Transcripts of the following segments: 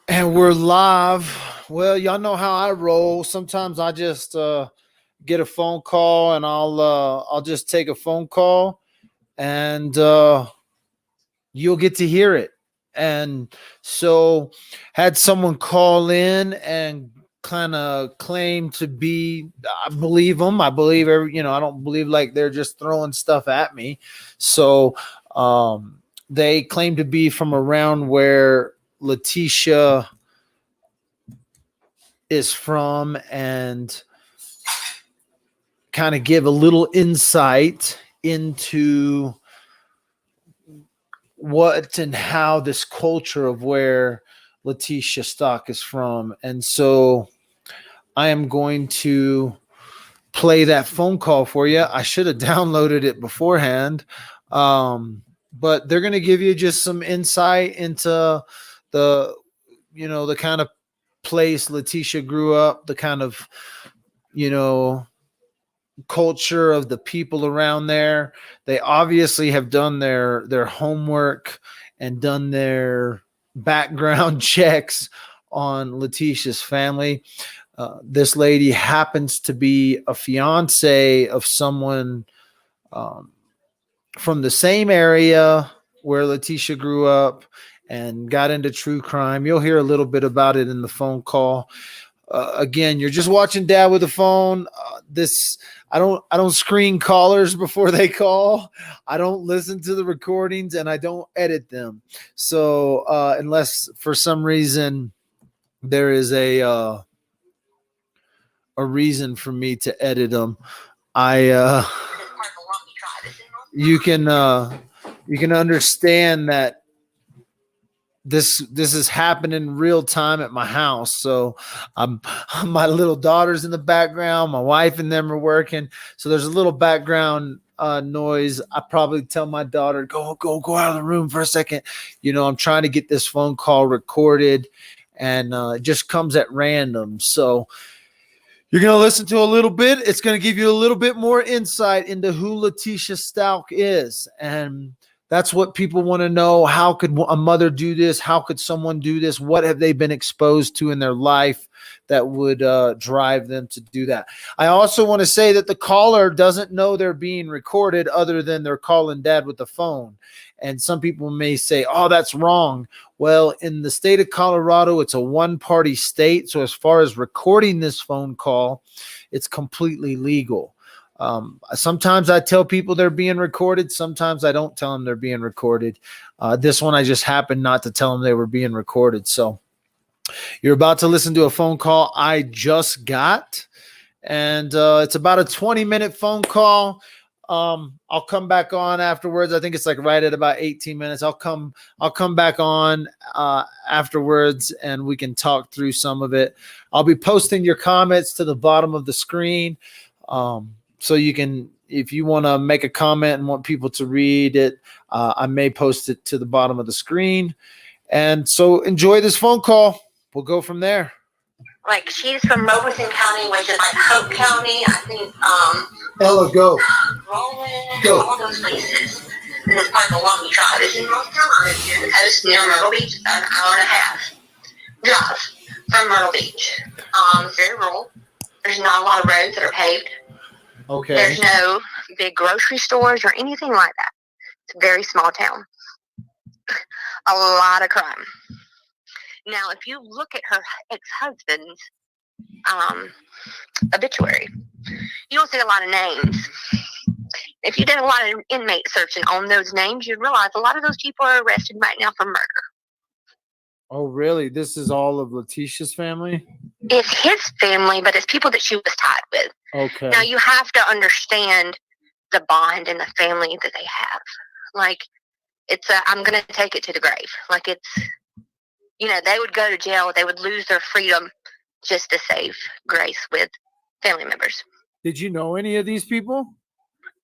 And we're live. Well, y'all know how I roll. Sometimes I just get a phone call and I'll just take a phone call and you'll get to hear it. And so had someone call in and kind of claim to be, I believe them. I believe I don't believe like they're just throwing stuff at me. So they claim to be from around where Letecia is from and kind of give a little insight into what and how this culture of where Letecia Stauch is from. And so I am going to play that phone call for you. I should have downloaded it beforehand. But they're going to give you just some insight into the, the kind of place Letecia grew up, the kind of, you know, culture of the people around there. They obviously have done their homework and done their background checks on Letecia's family. This lady happens to be a fiance of someone um, from the same area where Letecia grew up and got into true crime. You'll hear a little bit about it in the phone call. Again, you're just watching Dad with a phone. This I don't screen callers before they call. I don't listen to the recordings and I don't edit them. So unless for some reason there is a reason for me to edit them, I you can you can understand that this is happening real time at my house. So I'm my little daughter's in the background, my wife and them are working, so there's a little background noise. I probably tell my daughter, go out of the room for a second. I'm trying to get this phone call recorded, and it just comes at random. So you're going to listen to a little bit. It's going to give you a little bit more insight into who Letecia Stauch is. And that's what people want to know. How could a mother do this? How could someone do this? What have they been exposed to in their life that would drive them to do that? I also want to say that the caller doesn't know they're being recorded other than they're calling Dad with the phone. And some people may say, oh, that's wrong. Well, in the state of Colorado, it's a one-party state. So as far as recording this phone call, it's completely legal. Sometimes I tell people they're being recorded. Sometimes I don't tell them they're being recorded. This one, I just happened not to tell them they were being recorded. So you're about to listen to a phone call I just got. And it's about a 20-minute phone call. I'll come back on afterwards. I think it's like right at about 18 minutes. I'll come back on afterwards and we can talk through some of it. I'll be posting your comments to the bottom of the screen. So you can, if you want to make a comment and want people to read it, I may post it to the bottom of the screen. And so enjoy this phone call. We'll go from there. Like, she's from Robeson County, which is like Hope County. I think Ella, go. Roland, all those places. And it's part of the Long Tribe. It's in North Carolina. It's near the coast, near Myrtle Beach. It's about an hour and a half drive from Myrtle Beach. It's very rural. There's not a lot of roads that are paved. Okay. There's no big grocery stores or anything like that. It's a very small town. A lot of crime. Now, if you look at her ex-husband's obituary, you'll see a lot of names. If you did a lot of inmate searching on those names, you'd realize a lot of those people are arrested right now for murder. Oh, really? This is all of Letecia's family? It's his family, but it's people that she was tied with. Okay. Now, you have to understand the bond and the family that they have. Like, it's I'm going to take it to the grave. Like, it's, they would go to jail. They would lose their freedom just to save grace with family members. Did you know any of these people?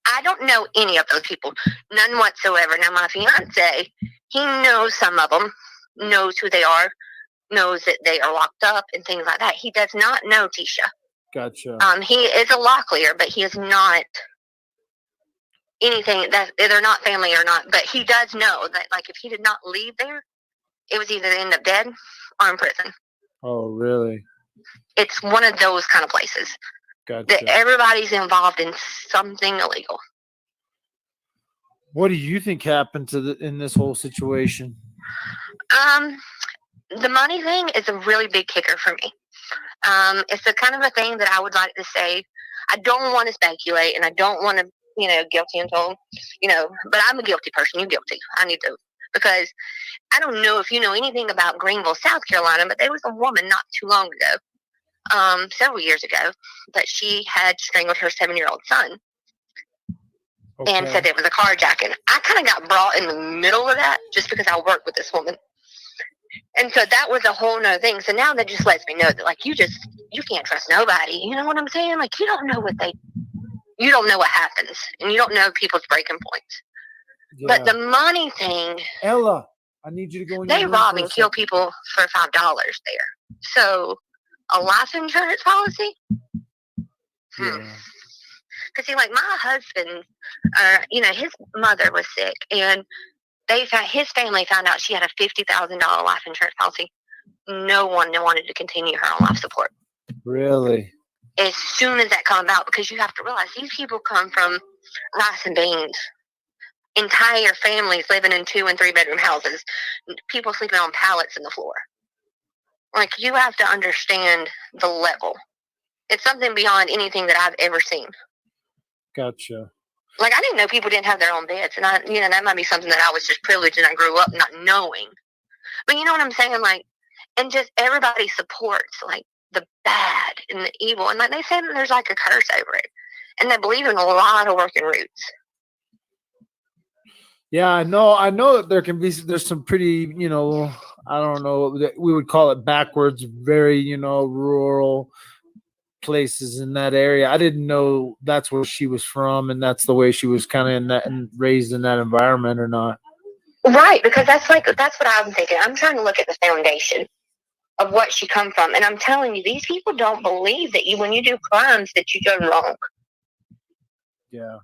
I don't know any of those people. None whatsoever. Now, my fiance, he knows some of them, knows who they are, knows that they are locked up and things like that. He does not know Tecia. Gotcha. He is a law clear, but he is not anything that they're not family or not. But he does know that, like, if he did not leave there, it was either they end up dead or in prison. Oh, really? It's one of those kind of places that Gotcha. everybody's involved in something illegal. What do you think happened in this whole situation? The money thing is a really big kicker for me. It's the kind of a thing that I would like to say. I don't want to speculate, and I don't want to, guilty until, but I'm a guilty person. You're guilty. I need to, because I don't know if you know anything about Greenville, South Carolina, but there was a woman not too long ago, several years ago, that she had strangled her 7-year-old son. Okay. And said it was a carjacking. I kind of got brought in the middle of that just because I worked with this woman. And so that was a whole nother thing. So now that just lets me know that, like, you can't trust nobody. You know what I'm saying? Like, you don't know what happens. And you don't know people's breaking points. Yeah. But the money thing. Ella, I need you to go in. They rob and kill people for $5 there. So a life insurance policy? Yeah. Because, see, like, my husband, his mother was sick, and his family found out she had a $50,000 life insurance policy. No one wanted to continue her on life support. Really? As soon as that came about, because you have to realize these people come from rice and beans. Entire families living in 2- and 3-bedroom houses. People sleeping on pallets in the floor. Like, you have to understand the level. It's something beyond anything that I've ever seen. Gotcha. Like, I didn't know people didn't have their own beds. And that might be something that I was just privileged and I grew up not knowing. But you know what I'm saying? Like, and just everybody supports, like, the bad and the evil. And like they say that there's like a curse over it. And they believe in a lot of working roots. Yeah, I know that there's some pretty, I don't know, we would call it backwards, very, rural places in that area. I didn't know that's where she was from and that's the way she was kind of in that and raised in that environment or not. Right, because that's what I'm thinking. I'm trying to look at the foundation of what she come from, and I'm telling you, these people don't believe that when you do crimes that you done wrong. Yeah.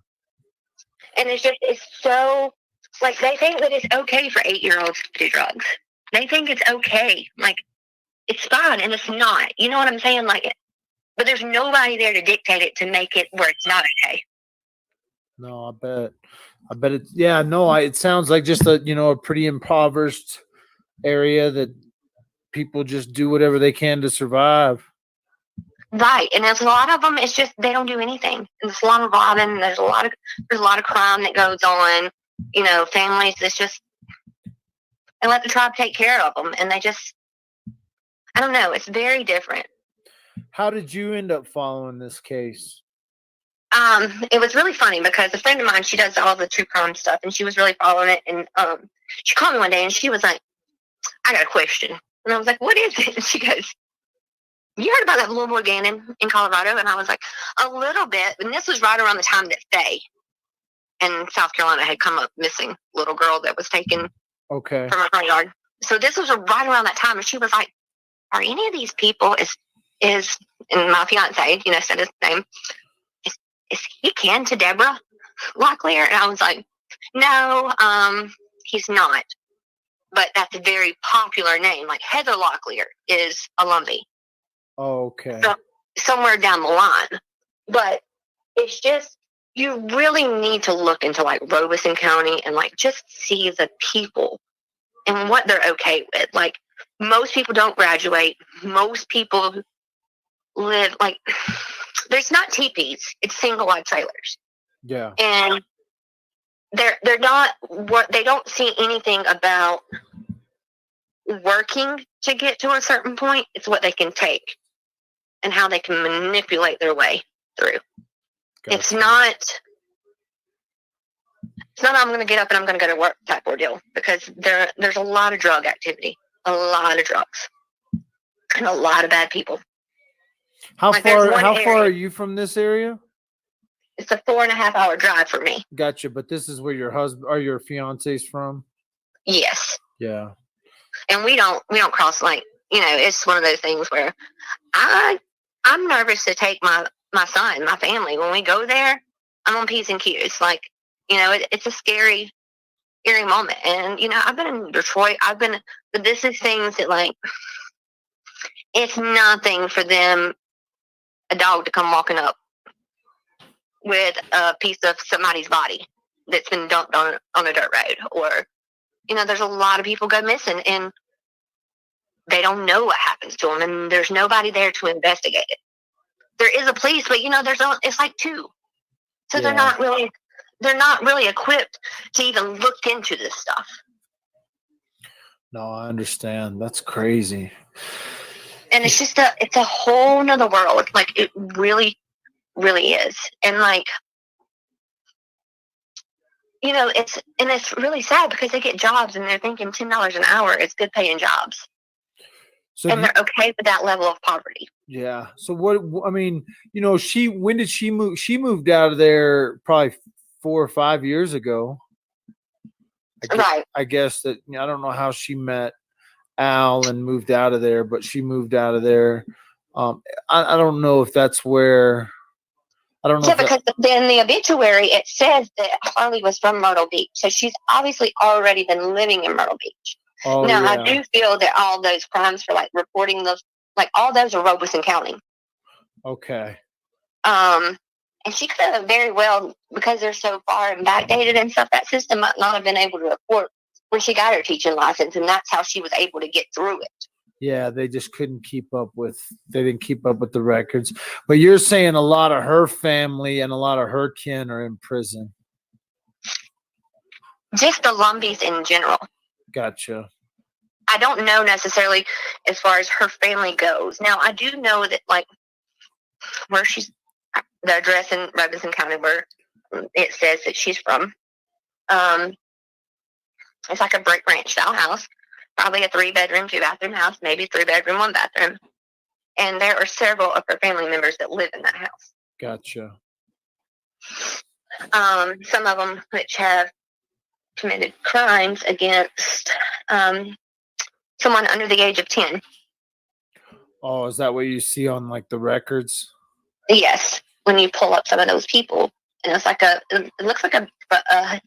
And it's so, like, they think that it's okay for 8-year-olds to do drugs. They think it's okay. Like, it's fine, and it's not. You know what I'm saying? Like, but there's nobody there to dictate it to make it where it's not okay. No, I bet it. Yeah, no, it sounds like just a pretty impoverished area that people just do whatever they can to survive. Right, and there's a lot of them. It's just they don't do anything. There's a lot of robbing. There's a lot of crime that goes on. Families. It's just they let the tribe take care of them, and they just, I don't know. It's very different. How did you end up following this case? It was really funny because a friend of mine, she does all the true crime stuff, and she was really following it. And she called me one day, and she was like, "I got a question," and I was like, "What is it?" And she goes, "You heard about that little boy Gannon in Colorado?" And I was like, "A little bit." And this was right around the time that Faye in South Carolina had come up missing, little girl that was taken from her front yard. So this was right around that time, and she was like, "Are any of these people is?" And my fiance, said his name. Is he kin to Deborah Locklear? And I was like, no, he's not. But that's a very popular name. Like Heather Locklear is a Lumbee. Oh, okay. So, somewhere down the line. But it's just, you really need to look into like Robeson County and like just see the people and what they're okay with. Like most people don't graduate. Most people live like, there's not teepees. It's single wide trailers. Yeah. And they're not what they don't see anything about working to get to a certain point. It's what they can take and how they can manipulate their way through. Gotcha. It's not I'm going to get up and I'm going to go to work type ordeal, because there's a lot of drug activity, a lot of drugs, and a lot of bad people. How far are you from this area? It's a 4.5-hour drive for me. Gotcha. But this is where your husband or your fiance's from? Yes. Yeah. And we don't cross, like, it's one of those things where I'm nervous to take my son, my family. When we go there, I'm on P's and Q's. Like, it's a scary eerie moment. And, I've been in Detroit. But this is things that, like, it's nothing for them, a dog to come walking up with a piece of somebody's body that's been dumped on a dirt road. Or, there's a lot of people go missing and they don't know what happens to them, and there's nobody there to investigate it. There is a police, but, it's like two. So they're not really equipped to even look into this stuff. No, I understand. That's crazy. And it's just it's a whole nother world. Like, it really, really is. And, like, it's really sad because they get jobs and they're thinking $10 an hour is good paying jobs. So and they're okay with that level of poverty. Yeah. So when did she move? She moved out of there probably 4 or 5 years ago. Right. I guess that, I don't know how she met Al and moved out of there, but she moved out of there. I don't know if that's where. I don't know. Yeah, because in the obituary it says that Harley was from Myrtle Beach, so she's obviously already been living in Myrtle Beach. Oh, now, yeah. I do feel that all those crimes for, like, reporting those, like, all those are Robeson County. Okay. And she could have very well, because they're so far and backdated and stuff, that system might not have been able to report when she got her teaching license, and that's how she was able to get through it. Yeah, they just couldn't keep up with. They didn't keep up with the records. But you're saying a lot of her family and a lot of her kin are in prison. Just the Lumbies in general. Gotcha. I don't know necessarily as far as her family goes. Now, I do know that, like, where she's, the address in Robeson County where it says that she's from, it's like a brick ranch style house, probably a 3-bedroom, 2-bathroom house, maybe 3-bedroom, 1-bathroom. And there are several of her family members that live in that house. Gotcha. Some of them which have committed crimes against someone under the age of 10. Oh, is that what you see on, like, the records? Yes, when you pull up some of those people, and it looks like a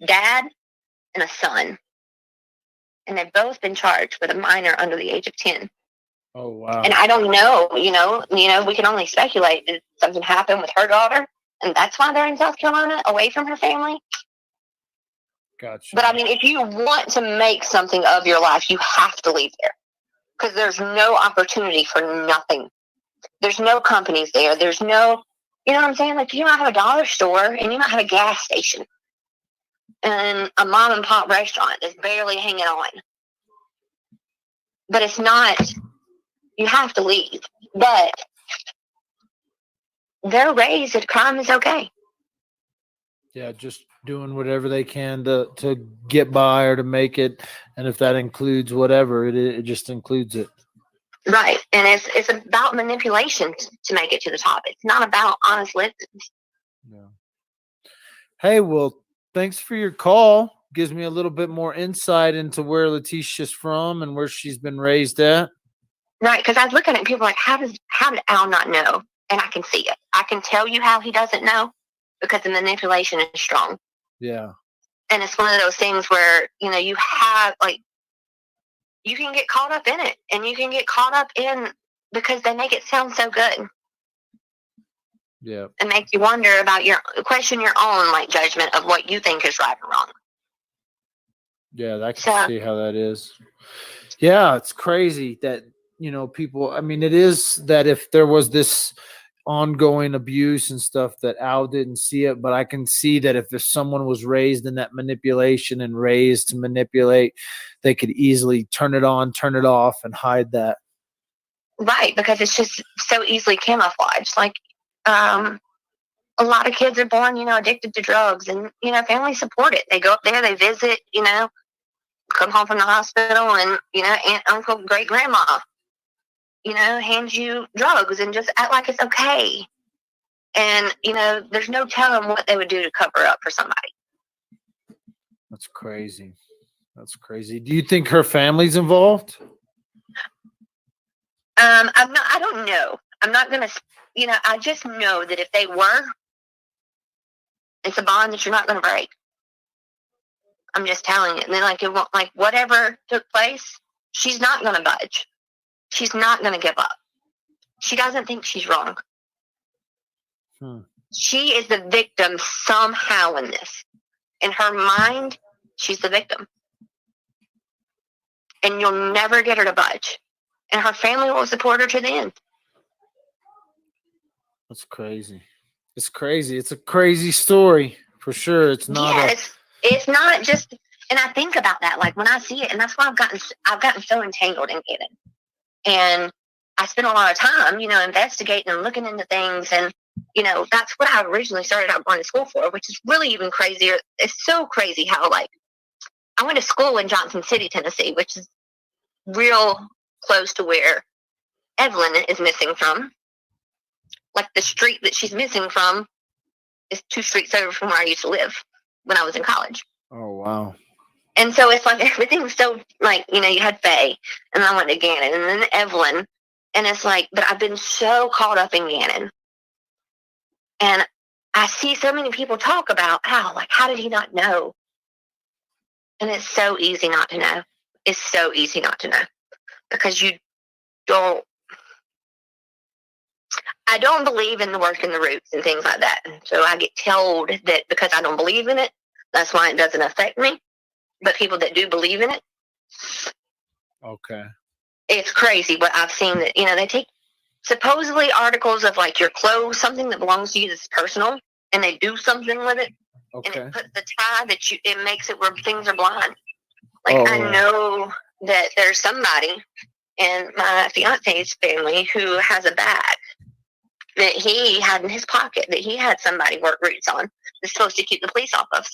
dad and a son, and they've both been charged with a minor under the age of 10. Oh, wow. And I don't know, we can only speculate. Did something happen with her daughter, and that's why they're in South Carolina, away from her family? Gotcha. But I mean, if you want to make something of your life, you have to leave there, because there's no opportunity for nothing. There's no companies there. There's no, you know what I'm saying? Like, you might have a dollar store and you might have a gas station and a mom and pop restaurant that's barely hanging on. But it's not, you have to leave. But they're raised that crime is okay. Yeah, just doing whatever they can to get by or to make it. And if that includes whatever, it just includes it. Right. And it's about manipulation to make it to the top. It's not about honest living. Yeah. Hey, well, thanks for your call. Gives me a little bit more insight into where Letecia's from and where she's been raised at. Right. Because I was looking at people like, how did Al not know? And I can see it. I can tell you how he doesn't know, because the manipulation is strong. Yeah. And it's one of those things where, you have, like, you can get caught up in it, and you can get caught up in, because they make it sound so good. Yeah. And make you wonder about question your own, like, judgment of what you think is right or wrong. Yeah, I can see how that is. Yeah, it's crazy that, people, I mean, it is that if there was this ongoing abuse and stuff that Al didn't see it, but I can see that if someone was raised in that manipulation and raised to manipulate, they could easily turn it on, turn it off, and hide that. Right, because it's just so easily camouflaged. Like, a lot of kids are born, addicted to drugs, and, families support it. They go up there, they visit, come home from the hospital, and, aunt, uncle, great grandma, hands you drugs and just act like it's okay. And, there's no telling what they would do to cover up for somebody. That's crazy. That's crazy. Do you think her family's involved? I don't know. I'm not going to, I just know that if they were, it's a bond that you're not going to break. I'm just telling you. And then, like, it won't, like, whatever took place, she's not going to budge. She's not going to give up. She doesn't think she's wrong. She is the victim somehow in this. In her mind, she's the victim. And you'll never get her to budge. And her family will support her to the end. That's crazy. It's crazy. It's a crazy story for sure. It's not. Yeah, it's not just. And I think about that, like when I see it, and that's why I've gotten so entangled in it. And I spent a lot of time, investigating and looking into things, and that's what I originally started out going to school for, which is really even crazier. It's so crazy how, like, I went to school in Johnson City, Tennessee, which is real close to where Evelyn is missing from. Like, the street that she's missing from is 2 streets over from where I used to live when I was in college. Oh, wow. And so it's like everything's so, like, you had Faye, and I went to Gannon, and then Evelyn, and it's like, but I've been so caught up in Gannon. And I see so many people talk about how did he not know? And it's so easy not to know. It's so easy not to know. Because I don't believe in the work and the roots and things like that. So I get told that because I don't believe in it, that's why it doesn't affect me. But people that do believe in it, okay, it's crazy. But I've seen that, they take supposedly articles of, like, your clothes, something that belongs to you that's personal, and they do something with it. Okay. And it puts the tie that it makes it where things are blind. Like, I know that there's somebody in my fiance's family who has a bag that he had in his pocket that he had somebody work roots on. That's supposed to keep the police off of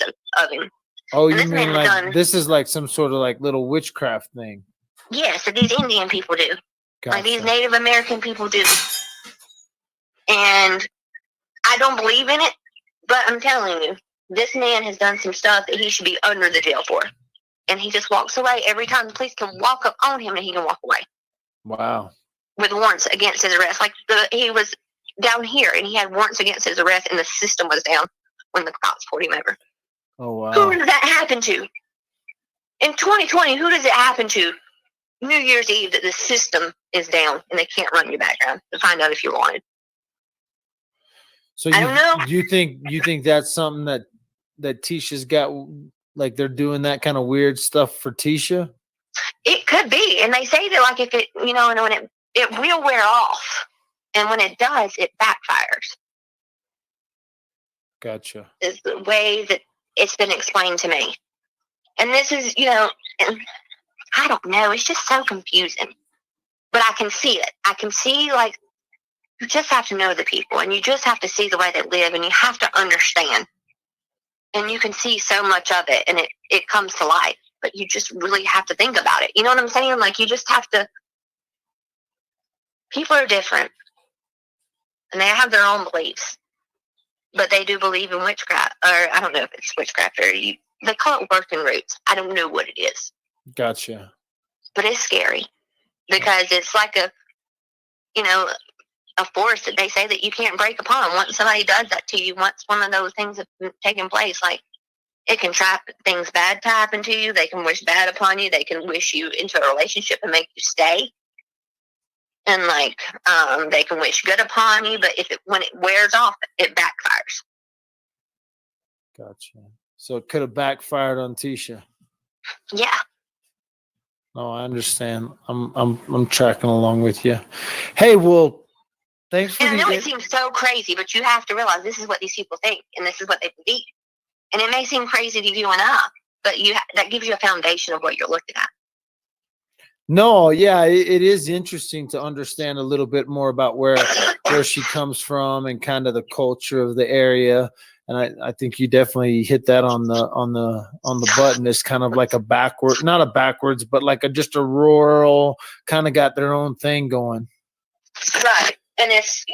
him. Oh, you mean like this is like some sort of like little witchcraft thing? Yes, that these Indian people do. Gotcha. Like these Native American people do. And I don't believe in it, but I'm telling you, this man has done some stuff that he should be under the jail for. And he just walks away every time the police can walk up on him and he can walk away. Wow. With warrants against his arrest. Like he was down here and he had warrants against his arrest and the system was down when the cops pulled him over. Oh, wow. Who did that happen to? In 2020, who does it happen to? New Year's Eve that the system is down and they can't run your background to find out if you're wanted. So I don't know. You think that's something that Tecia's got, like they're doing that kind of weird stuff for Tecia? It could be. And they say that, like, if it, and when it will wear off. And when it does, it backfires. Gotcha. Is the way that it's been explained to me. And this is, and I don't know. It's just so confusing. But I can see it. I can see, like, you just have to know the people. And you just have to see the way they live. And you have to understand. And you can see so much of it. And it comes to life. But you just really have to think about it. You know what I'm saying? Like, you just have to. People are different. And they have their own beliefs. But they do believe in witchcraft. Or I don't know if it's witchcraft or they call it working roots. I don't know what it is. Gotcha. But it's scary. Because it's like a force that they say that you can't break upon. Once somebody does that to you, once one of those things have taken place, like, it can trap things bad to happen to you. They can wish bad upon you. They can wish you into a relationship and make you stay. And, like, they can wish good upon you, but when it wears off, it backfires. Gotcha. So it could have backfired on Tecia. Yeah. No, I understand. I'm tracking along with you. Hey, well, thanks for. And I know it seems so crazy, but you have to realize this is what these people think, and this is what they believe. And it may seem crazy to you and I, but that gives you a foundation of what you're looking at. No, yeah, it is interesting to understand a little bit more about where she comes from and kind of the culture of the area. And I think you definitely hit that on the button. It's kind of like not a backwards, but like just a rural kind of got their own thing going. Right. And it's,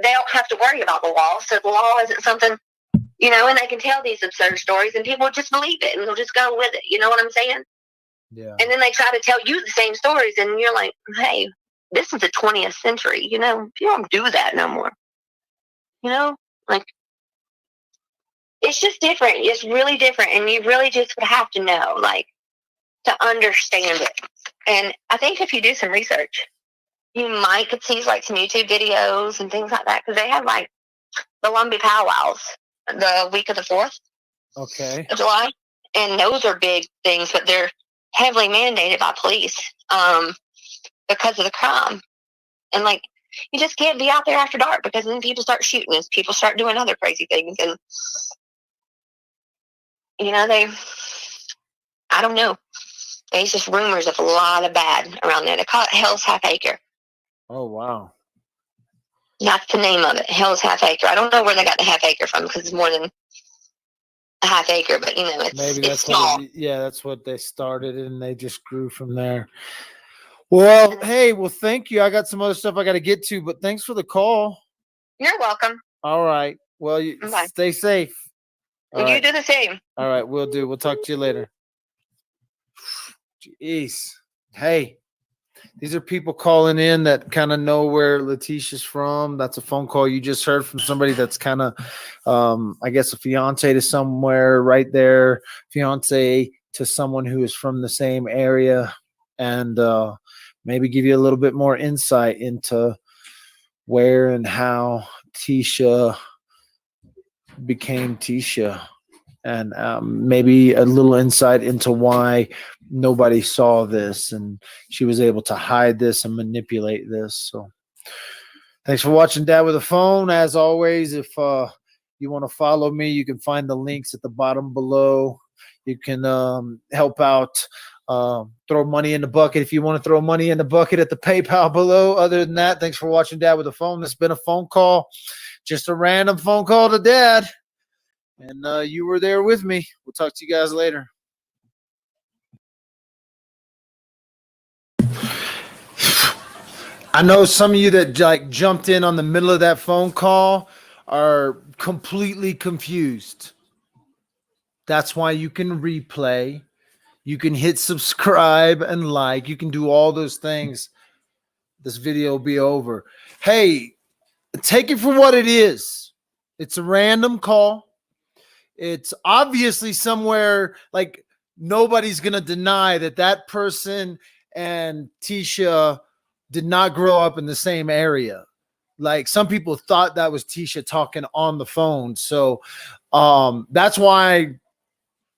they don't have to worry about the law. So the law isn't something, and they can tell these absurd stories and people just believe it and they'll just go with it. You know what I'm saying? Yeah. And then they try to tell you the same stories and you're like, hey, this is the 20th century. You don't do that no more. Like, it's just different. It's really different, and you really just would have to know, like, to understand it. And I think if you do some research, you might could see like some YouTube videos and things like that, because they have like the Lumbee powwows the week of the 4th of July, and those are big things, but they're heavily mandated by police because of the crime. And like, you just can't be out there after dark, because then people start shooting and people start doing other crazy things, and you know, I don't know. There's just rumors of a lot of bad around there. They call it Hell's Half Acre. Oh, wow. That's the name of it, Hell's Half Acre. I don't know where they got the half acre from, because it's more than a half acre, but you know, it's small. That's what they started, and they just grew from there. Well, hey, thank you. I got some other stuff I got to get to, but thanks for the call. You're welcome. All right. Well, stay safe. You do the same. All right, we'll do. We'll talk to you later. Jeez. Hey, these are people calling in that kind of know where Letecia's from. That's a phone call you just heard from somebody that's kind of, I guess, a fiance to somewhere right there, fiance to someone who is from the same area, and maybe give you a little bit more insight into where and how Tecia became Tecia, and maybe a little insight into why nobody saw this and she was able to hide this and manipulate this. So thanks for watching Dad with a Phone. As always, if you want to follow me, you can find the links at the bottom below. You can help out, throw money in the bucket if you want to throw money in the bucket at the PayPal below. Other than that, thanks for watching Dad with a Phone. This has been a phone call, just a random phone call to Dad. And you were there with me. We'll talk to you guys later. I know some of you that like jumped in on the middle of that phone call are completely confused. That's why you can replay. You can hit subscribe and like. You can do all those things. This video will be over. Hey, take it for what it is. It's a random call. It's obviously somewhere, like, nobody's going to deny that person and Tecia did not grow up in the same area. Like, some people thought that was Tecia talking on the phone. So that's why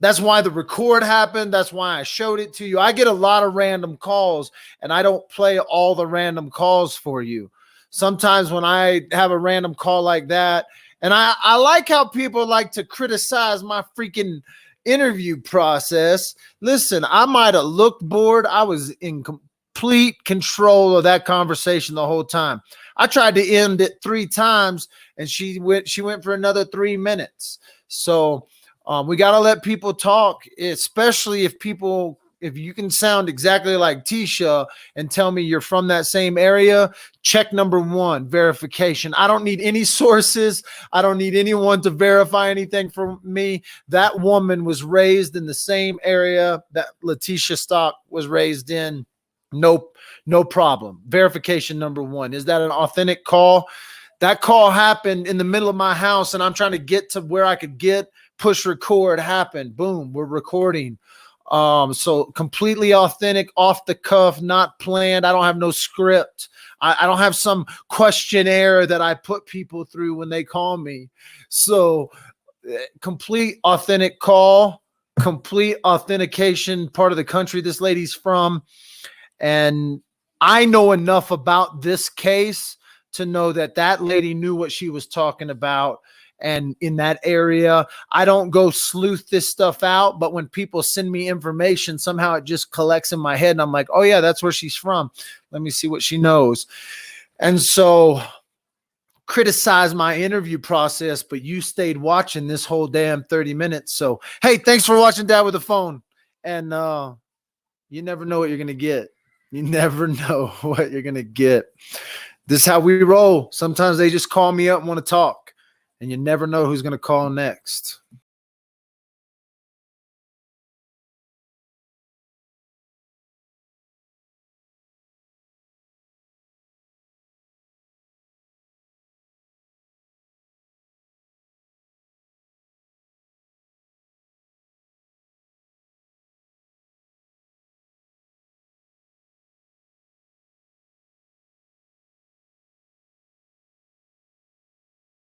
the record happened. That's why I showed it to you. I get a lot of random calls, and I don't play all the random calls for you. Sometimes when I have a random call like that, and I like how people like to criticize my freaking interview process. Listen, I might have looked bored. I was in complete control of that conversation the whole time. I tried to end it 3 times, and she went for another 3 minutes. So we got to let people talk, especially if you can sound exactly like Tecia and tell me you're from that same area. Check number 1, verification. I don't need any sources. I don't need anyone to verify anything for me. That woman was raised in the same area that Letecia Stauch was raised in. No problem. Verification number 1. Is that an authentic call? That call happened in the middle of my house, and I'm trying to get to where I could get. Push record happened. Boom, we're recording. So completely authentic, off the cuff, not planned. I don't have no script. I don't have some questionnaire that I put people through when they call me. So complete authentic call, complete authentication, part of the country this lady's from. And I know enough about this case to know that lady knew what she was talking about. And in that area, I don't go sleuth this stuff out, but when people send me information, somehow it just collects in my head, and I'm like, oh yeah, that's where she's from. Let me see what she knows. And so criticize my interview process, but you stayed watching this whole damn 30 minutes. So, hey, thanks for watching Dad with a Phone. And you never know what you're going to get. You never know what you're going to get. This is how we roll. Sometimes they just call me up and want to talk. And you never know who's going to call next.